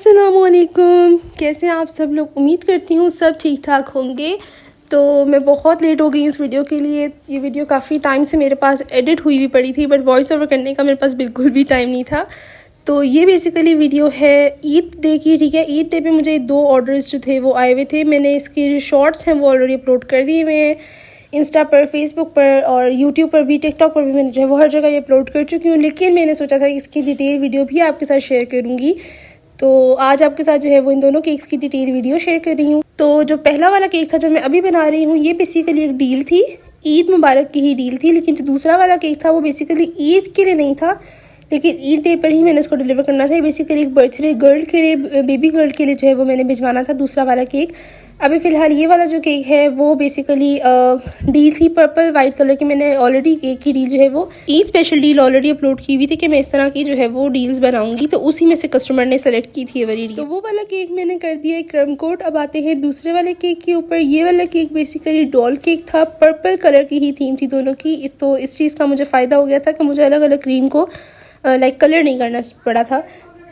अस्सलामुअलैकुम, कैसे हैं आप सब लोग। उम्मीद करती हूँ सब ठीक ठाक होंगे। तो मैं बहुत लेट हो गई इस वीडियो के लिए। ये वीडियो काफ़ी टाइम से मेरे पास एडिट हुई भी पड़ी थी, बट वॉइस ओवर करने का मेरे पास बिल्कुल भी टाइम नहीं था। तो ये बेसिकली वीडियो है ईद डे की, ठीक है। ईद डे पे मुझे 2 ऑर्डर्स जो थे वो आए हुए थे। मैंने इसके जो शॉर्ट्स हैं वो ऑलरेडी अपलोड कर दिए हुए हैं इंस्टा पर, फेसबुक पर और यूट्यूब पर भी, टिकटॉक पर भी। मैंने जो है वो हर जगह ये अपलोड कर चुकी हूँ, लेकिन मैंने सोचा था कि इसकी डिटेल वीडियो भी आपके साथ शेयर करूँगी। तो आज आपके साथ जो है वो इन दोनों केक्स की डिटेल वीडियो शेयर कर रही हूँ। तो जो पहला वाला केक था जो मैं अभी बना रही हूँ, ये बेसिकली एक डील थी, ईद मुबारक की ही डील थी। लेकिन जो दूसरा वाला केक था वो बेसिकली ईद के लिए नहीं था, लेकिन ईद डे पर ही मैंने इसको डिलीवर करना था। बेसिकली एक बर्थडे गर्ल के लिए, बेबी गर्ल के लिए जो है वो मैंने भिजवाना था दूसरा वाला केक। अभी फ़िलहाल ये वाला जो केक है वो बेसिकली डील थी पर्पल वाइट कलर की। मैंने ऑलरेडी केक की डील जो है वो Eid special deal already upload की हुई थी कि मैं इस तरह की जो है वो डील्स बनाऊंगी, तो उसी में से कस्टमर ने सेलेक्ट की थी ये वाली डील। तो वो वाला केक मैंने कर दिया एक क्रम कोट। अब आते हैं दूसरे वाले केक के ऊपर। ये वाला केक बेसिकली डॉल केक था, पर्पल कलर की ही थीम थी दोनों की। तो इस चीज़ का मुझे फ़ायदा हो गया था कि मुझे अलग अलग क्रीम को लाइक कलर नहीं करना पड़ा था।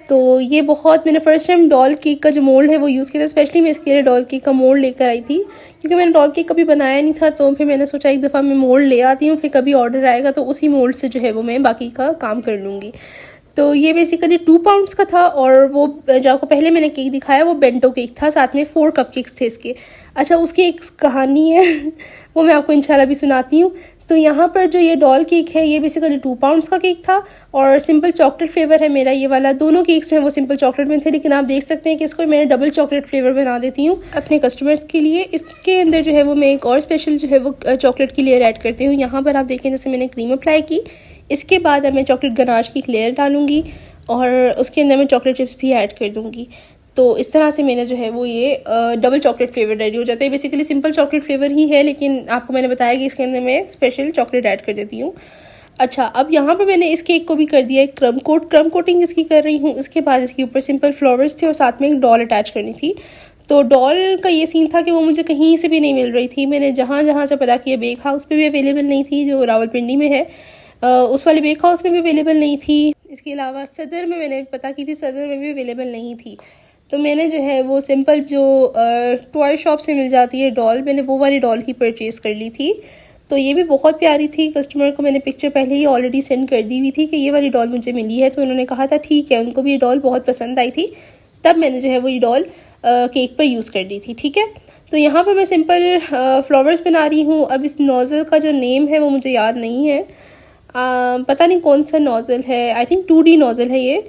तो ये बहुत, मैंने फर्स्ट टाइम डॉल केक का जो मोल्ड है वो यूज़ किया था। स्पेशली मैं इसके लिए डॉल केक का मोल्ड लेकर आई थी, क्योंकि मैंने डॉल केक कभी बनाया नहीं था। तो फिर मैंने सोचा एक दफ़ा मैं मोल्ड ले आती हूँ, फिर कभी ऑर्डर आएगा तो उसी मोल्ड से जो है वो मैं बाकी का काम कर लूँगी। तो ये बेसिकली 2 पाउंड्स का था, और वो जो आपको पहले मैंने केक दिखाया वो बेंटो केक था, साथ में 4 कपकेक्स थे इसके। अच्छा, उसकी एक कहानी है वो मैं आपको इंशाल्लाह भी सुनाती हूँ। तो यहाँ पर जो ये डॉल केक है ये बेसिकली 2 पाउंड्स का केक था, और सिंपल चॉकलेट फ्लेवर है मेरा ये वाला। दोनों केक्स जो है वो सिंपल चॉकलेट में थे, लेकिन आप देख सकते हैं कि इसको मैंने डबल चॉकलेट फ्लेवर बना देती हूँ अपने कस्टमर्स के लिए। इसके अंदर जो है वो मैं एक और स्पेशल जो है वो चॉकलेट की लेयर ऐड करती हूँ। यहाँ पर आप देखें जैसे मैंने क्रीम अप्लाई की, इसके बाद अब मैं चॉकलेट गनाश की लेयर डालूंगी और उसके अंदर मैं चॉकलेट चिप्स भी ऐड कर दूँगी। तो इस तरह से मैंने जो है वो ये डबल चॉकलेट फ्लेवर रेडी हो जाता है। बेसिकली सिंपल चॉकलेट फ्लेवर ही है, लेकिन आपको मैंने बताया कि इसके अंदर मैं स्पेशल चॉकलेट ऐड कर देती हूँ। अच्छा, अब यहाँ पर मैंने इस केक को भी कर दिया है क्रम कोट। क्रम कोटिंग इसकी कर रही हूँ। उसके बाद इसके ऊपर सिंपल फ्लावर्स थे और साथ में एक डॉल अटैच करनी थी। तो डॉल का ये सीन था कि वो मुझे कहीं से भी नहीं मिल रही थी। मैंने जहाँ जहाँ से पता किया, बेक हाउस पे भी अवेलेबल नहीं थी जो रावलपिंडी में है, उस वाले बेक हाउस में भी अवेलेबल नहीं थी। इसके अलावा सदर में मैंने पता की थी, सदर में भी अवेलेबल नहीं थी। तो मैंने जो है वो सिंपल जो टॉय शॉप से मिल जाती है डॉल, मैंने वो वाली डॉल ही परचेज़ कर ली थी। तो ये भी बहुत प्यारी थी। कस्टमर को मैंने पिक्चर पहले ही ऑलरेडी सेंड कर दी हुई थी कि ये वाली डॉल मुझे मिली है, तो उन्होंने कहा था ठीक है, उनको भी ये डॉल बहुत पसंद आई थी। तब मैंने जो है वो ये डॉल केक पर यूज़ कर दी थी, ठीक है। तो यहाँ पर मैं सिंपल फ्लावर्स बना रही हूँ। अब इस नोज़ल का जो नेम है वो मुझे याद नहीं है, पता नहीं कौन सा नोज़ल है, आई थिंक 2D नोज़ल है ये।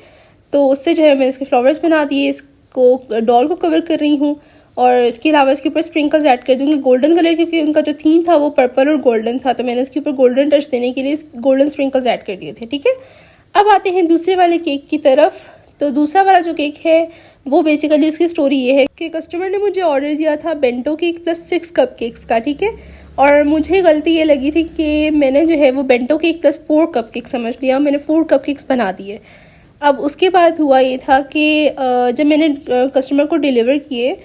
तो उससे जो है मैं इसके फ्लावर्स बना दिए, को डॉल को कवर कर रही हूँ। और इसके अलावा इसके ऊपर स्प्रिंकल्स ऐड कर दूँगी गोल्डन कलर, क्योंकि उनका जो थीम था वो पर्पल और गोल्डन था। तो मैंने इसके ऊपर गोल्डन टच देने के लिए गोल्डन स्प्रिंकल्स ऐड कर दिए थे, ठीक है। अब आते हैं दूसरे वाले केक की तरफ। तो दूसरा वाला जो केक है वो बेसिकली उसकी स्टोरी ये है कि कस्टमर ने मुझे ऑर्डर दिया था bento cake plus 6 cup cakes का, ठीक है। और मुझे गलती ये लगी थी कि मैंने जो है वो bento cake plus 4 cup cake समझ लिया, मैंने 4 कप केक्स बना दिए। अब उसके बाद हुआ ये था कि जब मैंने कस्टमर को डिलीवर किए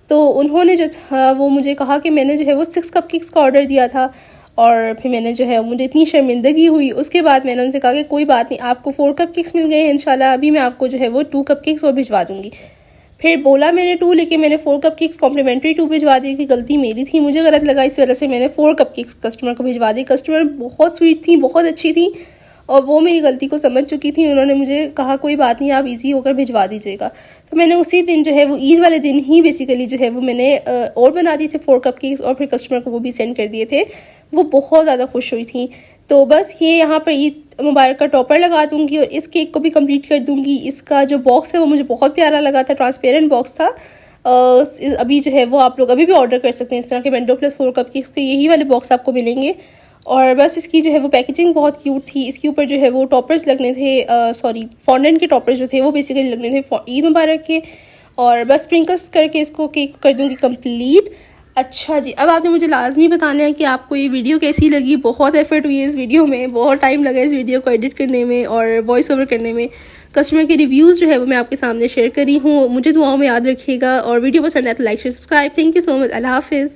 तो उन्होंने जो था वो मुझे कहा कि मैंने जो है वो 6 कपकेक्स का ऑर्डर दिया था। और फिर मैंने जो है मुझे इतनी शर्मिंदगी हुई। उसके बाद मैंने उनसे कहा कि कोई बात नहीं, आपको 4 कपकेक्स मिल गए हैं इंशाल्लाह, अभी मैं आपको जो है वो 2 कपकेक्स और भिजवा दूँगी। फिर बोला मैंने 2, लेकिन मैंने 4 कपकेक्स कॉम्प्लीमेंट्री 2 भिजवा दी, कि गलती मेरी थी, मुझे गलत लगा, इस वजह से मैंने 4 कपकेक्स कस्टमर को भिजवा दी। कस्टमर बहुत स्वीट थी, बहुत अच्छी थी, और वो मेरी गलती को समझ चुकी थी। उन्होंने मुझे कहा कोई बात नहीं, आप इजी होकर भिजवा दीजिएगा। तो मैंने उसी दिन जो है वो ईद वाले दिन ही बेसिकली जो है वो मैंने और बना दिए थे 4 कपकेक्स, और फिर कस्टमर को वो भी सेंड कर दिए थे। वो बहुत ज़्यादा खुश हुई थी। तो बस ये यहाँ पर ईद मुबारक का टॉपर लगा दूँगी और इस केक को भी कंप्लीट कर दूँगी। इसका जो बॉक्स है वो मुझे बहुत प्यारा लगा था, ट्रांसपेरेंट बॉक्स था। अभी जो है वो आप लोग अभी भी ऑर्डर कर सकते हैं इस तरह के बेंटो प्लस 4 कपकेक्स के, यही वाले बॉक्स आपको मिलेंगे। और बस इसकी जो है वो पैकेजिंग बहुत क्यूट थी। इसके ऊपर जो है वो टॉपर्स लगने थे, सॉरी फॉन्डेंट के टॉपर्स जो थे वो बेसिकली लगने थे ईद मुबारक के। और बस स्प्रिंकल्स करके इसको केक कर दूँगी कंप्लीट। अच्छा जी, अब आपने मुझे लाजमी बताना है कि आपको ये वीडियो कैसी लगी। बहुत एफर्ट हुई है इस वीडियो में, बहुत टाइम लगा इस वीडियो को एडिट करने में और वॉइस ओवर करने में। कस्टमर के रिव्यूज़ जो है वो मैं आपके सामने शेयर कर रही हूँ। मुझे दुआओं में याद रखिएगा, और वीडियो पसंद आए तो like share subscribe. Thank you so much. Allah हाफिज़।